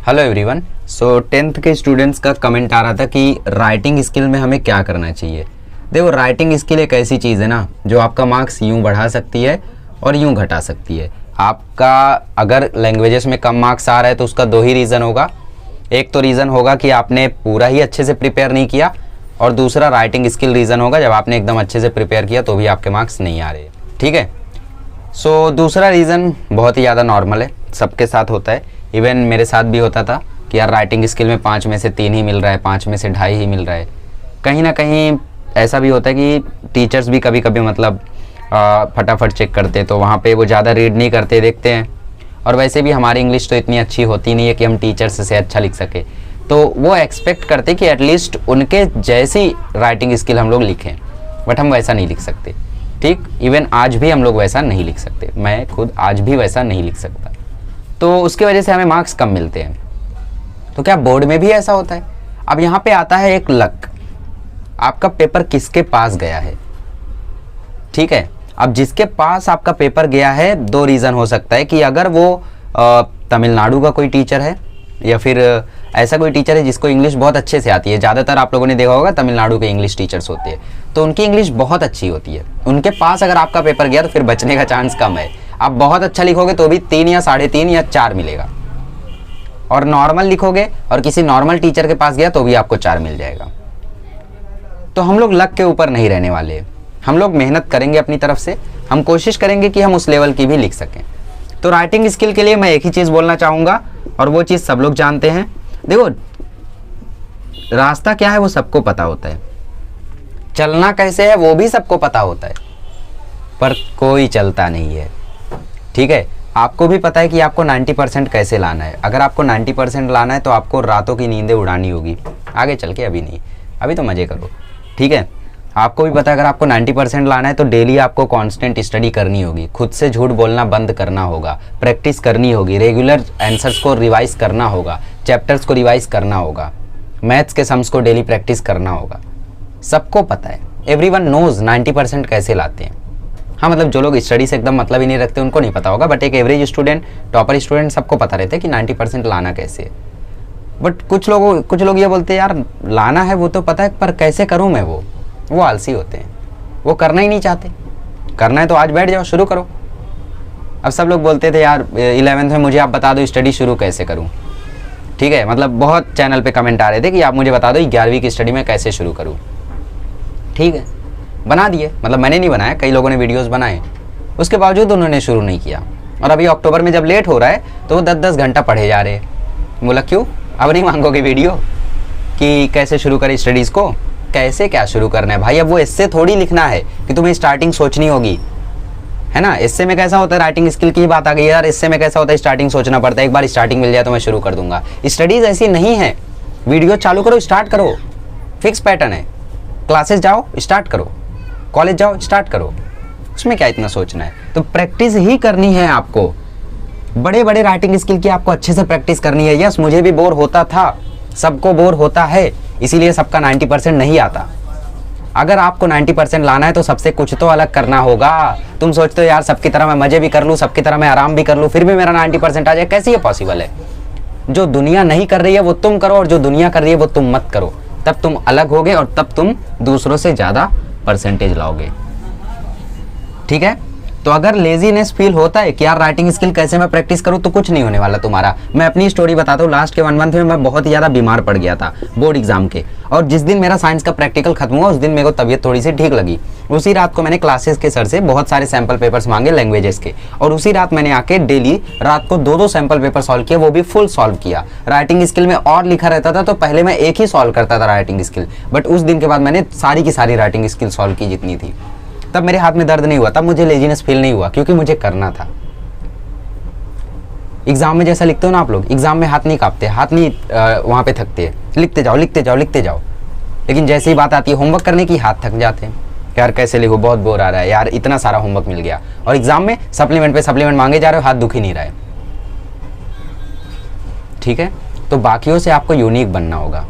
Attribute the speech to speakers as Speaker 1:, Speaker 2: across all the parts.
Speaker 1: Hello everyone. सो 10th के students का comment आ रहा था कि राइटिंग स्किल में हमें क्या करना चाहिए। देखो, राइटिंग स्किल एक ऐसी चीज़ है ना जो आपका मार्क्स यूँ बढ़ा सकती है और यूँ घटा सकती है। आपका अगर लैंग्वेजेस में कम मार्क्स आ रहा है तो उसका दो ही रीज़न होगा। एक तो रीज़न होगा कि आपने पूरा ही अच्छे से प्रिपेयर नहीं किया, और दूसरा राइटिंग स्किल रीज़न होगा जब आपने एकदम अच्छे से प्रिपेयर किया तो भी आपके मार्क्स नहीं आ रहे। ठीक है। सो दूसरा रीज़न बहुत ही ज़्यादा नॉर्मल है, सबके साथ होता है। इवन मेरे साथ भी होता था कि यार राइटिंग स्किल में 5 में से 3 ही मिल रहा है, 5 में से 2.5 ही मिल रहा है। कहीं ना कहीं ऐसा भी होता है कि टीचर्स भी कभी कभी मतलब फटाफट चेक करते, तो वहाँ पे वो ज़्यादा रीड नहीं करते, देखते हैं। और वैसे भी हमारी इंग्लिश तो इतनी अच्छी होती नहीं है कि हम टीचर्स से अच्छा लिख सके, तो वो एक्सपेक्ट करते कि एटलीस्ट उनके जैसी राइटिंग स्किल हम लोग लिखें, बट हम वैसा नहीं लिख सकते। ठीक, इवन आज भी हम लोग वैसा नहीं लिख सकते। मैं खुद आज भी वैसा नहीं लिख सकता, तो उसकी वजह से हमें मार्क्स कम मिलते हैं। तो क्या बोर्ड में भी ऐसा होता है? अब यहाँ पे आता है एक लक, आपका पेपर किसके पास गया है। ठीक है, अब जिसके पास आपका पेपर गया है, दो रीज़न हो सकता है कि अगर वो तमिलनाडु का कोई टीचर है या फिर ऐसा कोई टीचर है जिसको इंग्लिश बहुत अच्छे से आती है। ज़्यादातर आप लोगों ने देखा होगा तमिलनाडु के इंग्लिश टीचर्स होते हैं, तो उनकी इंग्लिश बहुत अच्छी होती है। उनके पास अगर आपका पेपर गया तो फिर बचने का चांस कम है। आप बहुत अच्छा लिखोगे तो भी 3 या 3.5 या 4 मिलेगा, और नॉर्मल लिखोगे और किसी नॉर्मल टीचर के पास गया तो भी आपको 4 मिल जाएगा। तो हम लोग लक के ऊपर नहीं रहने वाले, हम लोग मेहनत करेंगे अपनी तरफ से। हम कोशिश करेंगे कि हम उस लेवल की भी लिख सकें। तो राइटिंग स्किल के लिए मैं एक ही चीज़ बोलना चाहूँगा, और वो चीज़ सब लोग जानते हैं। देखो, रास्ता क्या है वो सबको पता होता है, चलना कैसे है वो भी सबको पता होता है, पर कोई चलता नहीं है। ठीक है, आपको भी पता है कि आपको 90% कैसे लाना है। अगर आपको 90% लाना है तो आपको रातों की नींदें उड़ानी होगी, आगे चल के अभी नहीं, अभी तो मज़े करो। ठीक है, आपको भी पता है अगर आपको 90% लाना है तो डेली आपको कांस्टेंट स्टडी करनी होगी, खुद से झूठ बोलना बंद करना होगा, प्रैक्टिस करनी होगी, रेगुलर आंसर्स को रिवाइज करना होगा, चैप्टर्स को रिवाइज करना होगा, मैथ्स के सम्स को डेली प्रैक्टिस करना होगा। सबको पता है, एवरीवन नोज 90% कैसे लाते हैं। हाँ, मतलब जो लोग स्टडी से एकदम मतलब ही नहीं रखते उनको नहीं पता होगा, बट एक एवरेज स्टूडेंट, टॉपर स्टूडेंट, सबको पता रहता है कि 90% लाना कैसे है। बट कुछ लोग ये बोलते हैं यार लाना है वो तो पता है, पर कैसे करूँ मैं वो आलसी होते हैं, वो करना ही नहीं चाहते। करना है तो आज बैठ जाओ, शुरू करो। अब सब लोग बोलते थे यार 11th में मुझे आप बता दो स्टडी शुरू कैसे करूं। ठीक है, मतलब बहुत चैनल पे कमेंट आ रहे थे कि आप मुझे बता दो 11वीं की स्टडी में कैसे शुरू करूं। ठीक है, बना दिए, मतलब मैंने नहीं बनाया, कई लोगों ने वीडियोस बनाए, उसके बावजूद उन्होंने शुरू नहीं किया। और अभी अक्टूबर में जब लेट हो रहा है तो वो 10-10 घंटा पढ़े जा रहे हैं। बोला क्यों, अब नहीं मांगोगे वीडियो कि कैसे शुरू करें स्टडीज़ को? कैसे क्या शुरू करना है भाई? अब वो इससे थोड़ी लिखना है कि तुम्हें स्टार्टिंग सोचनी होगी, है ना। इससे में कैसा होता है, राइटिंग स्किल की बात आ गई यार। इससे में कैसा होता है, स्टार्टिंग सोचना पड़ता है। एक बार स्टार्टिंग मिल जाए तो मैं शुरू कर दूंगा। स्टडीज ऐसी नहीं है, वीडियो चालू करो, स्टार्ट करो, फिक्स पैटर्न है। क्लासेस जाओ, स्टार्ट करो, कॉलेज जाओ, स्टार्ट करो, उसमें क्या इतना सोचना है। तो प्रैक्टिस ही करनी है आपको, बड़े बड़े राइटिंग स्किल की आपको अच्छे से प्रैक्टिस करनी है। यस, मुझे भी बोर होता था, सबको बोर होता है, इसीलिए सबका 90% नहीं आता। अगर आपको 90% लाना है तो सबसे कुछ तो अलग करना होगा। तुम सोचते हो यार सबकी तरह मैं मजे भी कर लूँ, सबकी तरह मैं आराम भी कर लूँ, फिर भी मेरा 90% आ जाए, कैसे ये पॉसिबल है? जो दुनिया नहीं कर रही है वो तुम करो, और जो दुनिया कर रही है वो तुम मत करो। तब तुम अलग होगे और तब तुम दूसरों से ज़्यादा परसेंटेज लाओगे। ठीक है, तो अगर लेजीनेस फील होता है कि यार राइटिंग स्किल कैसे मैं प्रैक्टिस करूं, तो कुछ नहीं होने वाला तुम्हारा। मैं अपनी स्टोरी बताता हूँ। लास्ट के 1 मंथ में मैं बहुत ही ज़्यादा बीमार पड़ गया था बोर्ड एग्जाम के, और जिस दिन मेरा साइंस का प्रैक्टिकल खत्म हुआ उस दिन मेरे को तबीयत थोड़ी सी ठीक लगी। उसी रात को मैंने क्लासेस के सर से बहुत सारे सैम्पल पेपर्स मांगे लैंग्वेजेस के, और उसी रात मैंने आके डेली रात को 2-2 सैम्पल पेपर सॉल्व किया, वो भी फुल सॉल्व किया। राइटिंग स्किल में और लिखा रहता था तो पहले मैं एक ही सॉल्व करता था राइटिंग स्किल, बट उस दिन के बाद मैंने सारी की सारी राइटिंग स्किल सॉल्व की जितनी थी। तब मेरे हाथ में दर्द नहीं हुआ, तब मुझे लेजीनेस फील नहीं हुआ, क्योंकि मुझे करना था। एग्जाम में जैसा लिखते हो ना आप लोग, एग्जाम में हाथ नहीं कांपते, हाथ नहीं वहाँ पे थकते, लिखते जाओ लिखते जाओ लिखते जाओ। लेकिन जैसे ही बात आती है होमवर्क करने की, हाथ थक जाते हैं। यार कैसे लिखो, बहुत बोर आ रहा है यार, इतना सारा होमवर्क मिल गया। और एग्जाम में सप्लीमेंट पे सप्लीमेंट मांगे जा रहे हो, हाथ दुख ही नहीं रहा है। ठीक है, तो बाकियों से आपको यूनिक बनना होगा।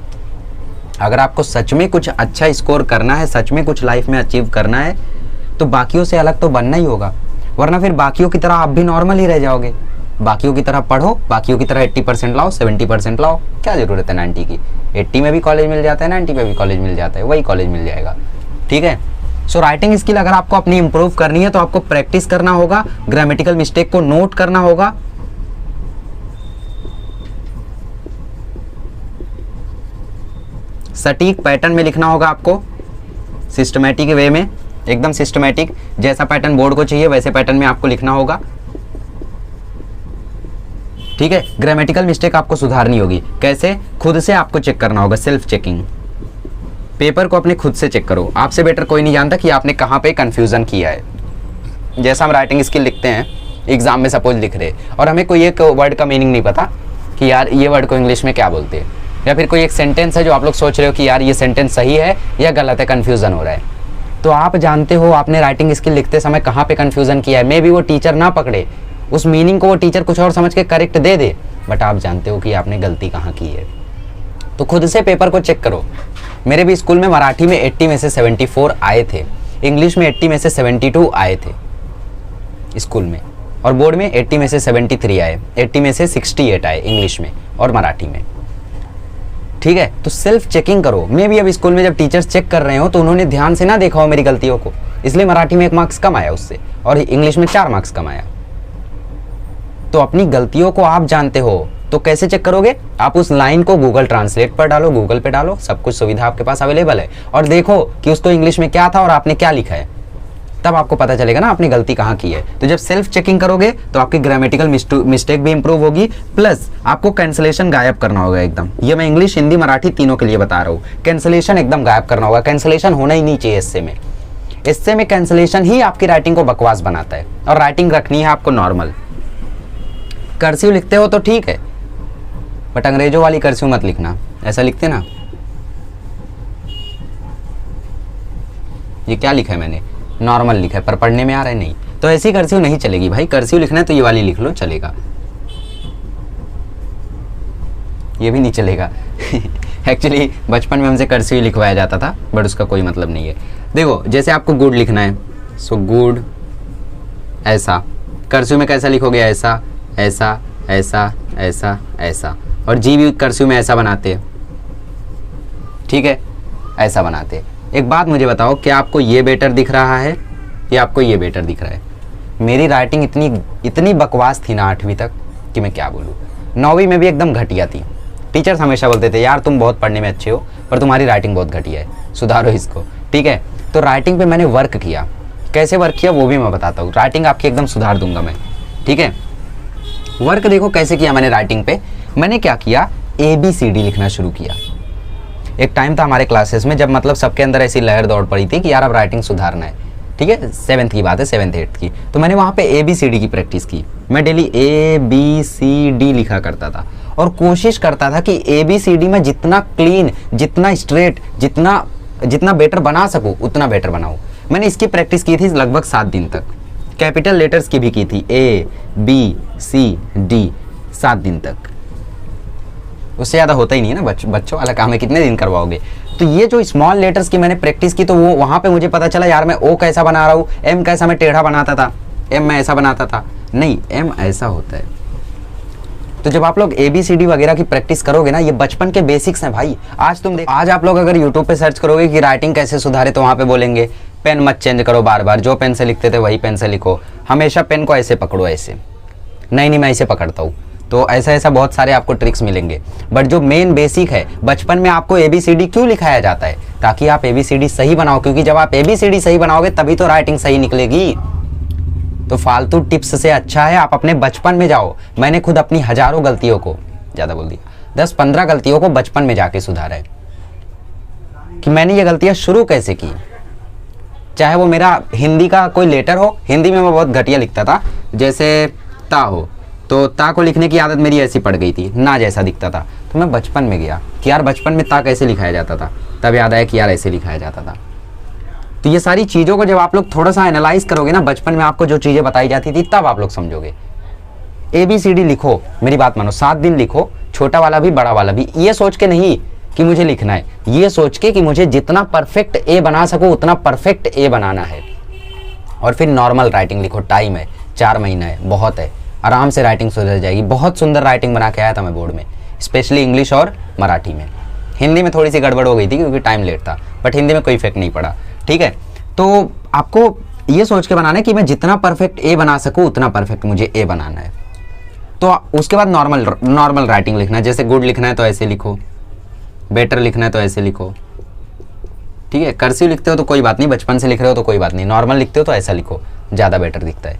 Speaker 1: अगर आपको सच में कुछ अच्छा स्कोर करना है, सच में कुछ लाइफ में अचीव करना है, तो बाकियों से अलग तो बनना ही होगा, वरना फिर बाकियों की तरह आप भी नॉर्मल ही रह जाओगे। बाकियों की तरह पढ़ो, बाकियों की तरह 80% लाओ, 70% लाओ, क्या ज़रूरत है 90 की। 80 में भी कॉलेज मिल जाता है, 90 में भी कॉलेज मिल जाता है, वही कॉलेज मिल जाएगा, ठीक है। सो राइटिंग स्किल अगर आपको अपनी इंप्रूव करनी है तो आपको प्रैक्टिस करना होगा, ग्रामेटिकल मिस्टेक को नोट करना होगा, सटीक पैटर्न में लिखना होगा आपको, सिस्टमैटिक वे में, एकदम सिस्टमैटिक, जैसा पैटर्न बोर्ड को चाहिए वैसे पैटर्न में आपको लिखना होगा, ठीक है। ग्रामेटिकल मिस्टेक आपको सुधारनी होगी, कैसे? खुद से आपको चेक करना होगा, सेल्फ चेकिंग। पेपर को अपने खुद से चेक करो, आपसे बेटर कोई नहीं जानता कि आपने कहाँ पे कंफ्यूजन किया है। जैसा हम राइटिंग स्किल लिखते हैं एग्जाम में, सपोज लिख रहे और हमें कोई एक वर्ड का मीनिंग नहीं पता कि यार ये वर्ड को इंग्लिश में क्या बोलते हैं, या फिर कोई एक सेंटेंस है जो आप लोग सोच रहे हो कि यार ये सेंटेंस सही है या गलत है, कन्फ्यूजन हो रहा है, तो आप जानते हो आपने राइटिंग स्किल लिखते समय कहाँ पे कन्फ्यूजन किया है। मे बी वो टीचर ना पकड़े, उस मीनिंग को वो टीचर कुछ और समझ के करेक्ट दे दे, बट आप जानते हो कि आपने गलती कहाँ की है। तो खुद से पेपर को चेक करो। मेरे भी स्कूल में मराठी में 80 में से 74 आए थे, इंग्लिश में 80 में से 72 आए थे स्कूल में, और बोर्ड में 80 में से 73 आए, 80 में से 68 आए इंग्लिश में और मराठी में, ठीक है। तो सेल्फ चेकिंग करो। मैं भी अब स्कूल में जब टीचर्स चेक कर रहे हो तो उन्होंने ध्यान से ना देखा हो मेरी गलतियों को, इसलिए मराठी में 1 मार्क्स कम आया उससे, और इंग्लिश में 4 मार्क्स कम आया। तो अपनी गलतियों को आप जानते हो, तो कैसे चेक करोगे? आप उस लाइन को गूगल ट्रांसलेट पर डालो, गूगल पे डालो, सब कुछ सुविधा आपके पास अवेलेबल है, और देखो कि उसको इंग्लिश में क्या था और आपने क्या लिखा है, तब आपको पता चलेगा ना आपने गलती कहाँ की है। तो जब सेल्फ चेकिंग करोगे तो आपकी ग्रामेटिकल मिस्टेक भी इंप्रूव होगी, प्लस आपको कैंसलेशन गायब करना होगा एकदम। ये मैं इंग्लिश, हिंदी, मराठी तीनों के लिए बता रहा हूँ। कैंसलेशन एकदम गायब करना होगा, कैंसलेशन होना ही नहीं चाहिए इससे में कैंसलेशन ही आपकी राइटिंग को बकवास बनाता है, और राइटिंग रखनी है आपको नॉर्मल। कर्सिव लिखते हो तो ठीक है, बट अंग्रेजों वाली कर्सिव मत लिखना, ऐसा लिखते ना, ये क्या लिखा है मैंने, नॉर्मल लिखा है पर पढ़ने में आ रहा है नहीं, तो ऐसी कर्सिव नहीं चलेगी भाई। कर्सिव लिखना है तो ये वाली लिख लो, चलेगा, ये भी नहीं चलेगा। एक्चुअली बचपन में हमसे कर्सिव लिखवाया जाता था, बट उसका कोई मतलब नहीं है। देखो जैसे आपको गुड लिखना है, सो गुड ऐसा, कर्सिव में कैसा लिखोगे, ऐसा ऐसा ऐसा ऐसा ऐसा, और जी भी कर्सिव में ऐसा बनाते हैं, ठीक है, ऐसा बनाते हैं। एक बात मुझे बताओ, क्या आपको ये बेटर दिख रहा है या आपको ये बेटर दिख रहा है? मेरी राइटिंग इतनी बकवास थी ना 8वीं तक कि मैं क्या बोलूँ। 9वीं में भी एकदम घटिया थी। टीचर्स हमेशा बोलते थे यार तुम बहुत पढ़ने में अच्छे हो पर तुम्हारी राइटिंग बहुत घटिया है, सुधारो इसको, ठीक है। तो राइटिंग पे मैंने वर्क किया, कैसे वर्क किया वो भी मैं बताता हूँ। राइटिंग आपकी एकदम सुधार दूंगा मैं, ठीक है। वर्क देखो कैसे किया मैंने राइटिंग पे। मैंने क्या किया, ABCD लिखना शुरू किया। एक टाइम था हमारे क्लासेस में जब मतलब सबके अंदर ऐसी लहर दौड़ पड़ी थी कि यार अब राइटिंग सुधारना है, ठीक है, 7th की बात है, 7th 8th की। तो मैंने वहाँ पे ABCD की प्रैक्टिस की। मैं डेली ABCD लिखा करता था और कोशिश करता था कि ABCD में जितना क्लीन, जितना स्ट्रेट, जितना बेटर बना सकूँ उतना बेटर बनाऊँ। मैंने इसकी प्रैक्टिस की थी लगभग 7 दिन तक। कैपिटल लेटर्स की भी की थी, ABCD 7 दिन तक। उससे ज़्यादा होता ही नहीं है ना, बच्चों वाला काम है, कितने दिन करवाओगे। तो ये जो स्मॉल लेटर्स की मैंने प्रैक्टिस की तो वो वहाँ पे मुझे पता चला यार मैं O कैसा बना रहा हूँ, M कैसा मैं टेढ़ा बनाता था, M मैं ऐसा बनाता था, नहीं M ऐसा होता है। तो जब आप लोग ABCD वगैरह की प्रैक्टिस करोगे ना, ये बचपन के बेसिक्स हैं भाई। आज आप लोग अगर यूट्यूब पे सर्च करोगे कि राइटिंग कैसे सुधारे तो वहाँ पे बोलेंगे पेन मत चेंज करो बार बार, जो पेन से लिखते थे वही पेन से लिखो, हमेशा पेन को ऐसे पकड़ो, ऐसे नहीं मैं ऐसे पकड़ता हूँ। तो ऐसा बहुत सारे आपको ट्रिक्स मिलेंगे, बट जो मेन बेसिक है बचपन में आपको ABCD क्यों लिखाया जाता है, ताकि आप ABCD सही बनाओ, क्योंकि जब आप ABCD सही बनाओगे तभी तो राइटिंग सही निकलेगी। तो फालतू टिप्स से अच्छा है आप अपने बचपन में जाओ। मैंने खुद अपनी हजारों गलतियों को, ज़्यादा बोल दिया, 10-15 गलतियों को बचपन में जाके सुधारा है कि मैंने ये गलतियाँ शुरू कैसे की। चाहे वो मेरा हिंदी का कोई लेटर हो, हिंदी में मैं बहुत घटिया लिखता था, जैसे ता हो तो ता को लिखने की आदत मेरी ऐसी पड़ गई थी, ना जैसा दिखता था। तो मैं बचपन में गया कि यार बचपन में ता कैसे लिखाया जाता था, तब याद आया कि यार ऐसे लिखाया जाता था। तो ये सारी चीज़ों को जब आप लोग थोड़ा सा एनालाइज करोगे ना, बचपन में आपको जो चीज़ें बताई जाती थी तब आप लोग समझोगे। ABCD लिखो, मेरी बात मानो, 7 दिन लिखो, छोटा वाला भी बड़ा वाला भी, ये सोच के नहीं कि मुझे लिखना है, ये सोच के कि मुझे जितना परफेक्ट A बना सकूँ उतना परफेक्ट A बनाना है। और फिर नॉर्मल राइटिंग लिखो, टाइम है, 4 महीना है, बहुत है। आराम से राइटिंग सुधर जाएगी। बहुत सुंदर राइटिंग बना के आया था मैं बोर्ड में, स्पेशली इंग्लिश और मराठी में। हिंदी में थोड़ी सी गड़बड़ हो गई थी क्योंकि टाइम लेट था, बट हिंदी में कोई इफेक्ट नहीं पड़ा। ठीक है, तो आपको ये सोच के बनाना है कि मैं जितना परफेक्ट ए बना सकूँ उतना परफेक्ट मुझे ए बनाना है। तो उसके बाद नॉर्मल राइटिंग लिखना है। जैसे गुड लिखना है तो ऐसे लिखो, बेटर लिखना है तो ऐसे लिखो। ठीक है, कर्सिव लिखते हो तो कोई बात नहीं, बचपन से लिख रहे हो तो कोई बात नहीं, नॉर्मल लिखते हो तो ऐसा लिखो, ज़्यादा बेटर दिखता है।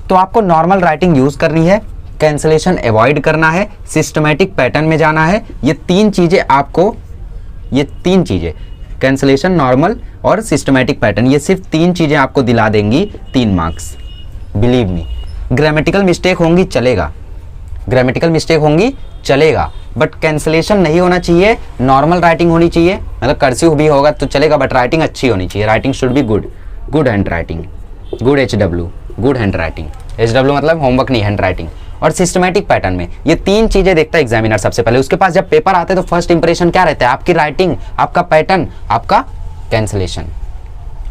Speaker 1: तो आपको नॉर्मल राइटिंग यूज़ करनी है, कैंसलेशन अवॉइड करना है, सिस्टमैटिक पैटर्न में जाना है। ये तीन चीज़ें कैंसलेशन, नॉर्मल और सिस्टमैटिक पैटर्न, ये सिर्फ 3 चीज़ें आपको दिला देंगी 3 marks. Believe me, grammatical mistake होंगी चलेगा, बट कैंसलेशन नहीं होना चाहिए, नॉर्मल राइटिंग होनी चाहिए, मतलब कर्सिव भी होगा तो चलेगा, बट राइटिंग अच्छी होनी चाहिए। Writing should be good hand writing, good HW, good hand writing. HW मतलब होमवर्क नहीं, हैंड राइटिंग। और सिस्टमैटिक पैटर्न में ये 3 चीजें देखता है एग्जामिनर सबसे पहले। उसके पास जब पेपर आते हैं तो फर्स्ट इंप्रेशन क्या रहता है? आपकी राइटिंग, आपका पैटर्न, आपका कैंसलेशन।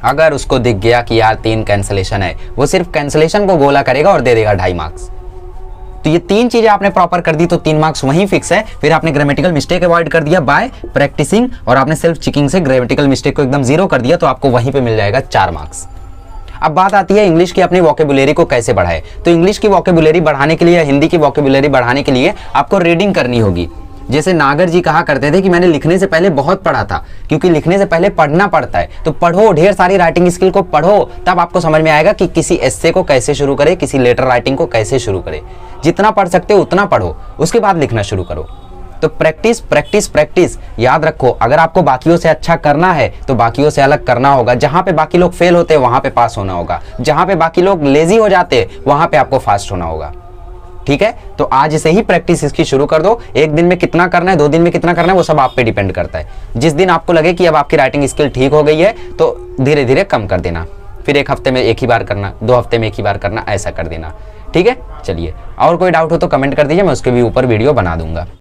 Speaker 1: अगर उसको दिख गया कि यार 3 कैंसलेशन है, वो सिर्फ कैंसलेशन को गोला करेगा और दे देगा 2.5 मार्क्स। तो ये 3 चीजें आपने प्रॉपर कर दी तो 3 मार्क्स वहीं फिक्स है। फिर आपने ग्रामेटिकल मिस्टेक अवॉइड कर दिया बाय प्रैक्टिसिंग, और आपने सेल्फ चेकिंग से ग्रामेटिकल मिस्टेक को एकदम 0 कर दिया, तो आपको वहीं पे मिल जाएगा 4 मार्क्स। अब बात आती है इंग्लिश की अपनी वोकेबुलरी को कैसे बढ़ाए। तो इंग्लिश की वोकेबुलरी बढ़ाने के लिए या हिंदी की वोकेबुलरी बढ़ाने के लिए आपको रीडिंग करनी होगी। जैसे नागर जी कहा करते थे कि मैंने लिखने से पहले बहुत पढ़ा था, क्योंकि लिखने से पहले पढ़ना पड़ता है। तो पढ़ो, ढेर सारी राइटिंग स्किल को पढ़ो, तब आपको समझ में आएगा कि किसी एस्से को कैसे शुरू करें, किसी लेटर राइटिंग को कैसे शुरू करें। जितना पढ़ सकते हो उतना पढ़ो, उसके बाद लिखना शुरू करो। तो प्रैक्टिस प्रैक्टिस प्रैक्टिस। याद रखो, अगर आपको बाकियों से अच्छा करना है तो बाकियों से अलग करना होगा। जहां पे बाकी लोग फेल होते हैं वहां पे पास होना होगा, जहां पे बाकी लोग लेजी हो जाते हैं वहां पे आपको फास्ट होना होगा। ठीक है, तो आज से ही प्रैक्टिस इसकी शुरू कर दो। 1 दिन में कितना करना है, 2 दिन में कितना करना है, वो सब आप पे डिपेंड करता है। जिस दिन आपको लगे कि अब आपकी राइटिंग स्किल ठीक हो गई है तो धीरे धीरे कम कर देना, फिर 1 हफ्ते में 1 ही बार करना, 2 हफ्ते में 1 ही बार करना, ऐसा कर देना। ठीक है, चलिए और कोई डाउट हो तो कमेंट कर दीजिए, मैं उसके भी ऊपर वीडियो बना दूंगा।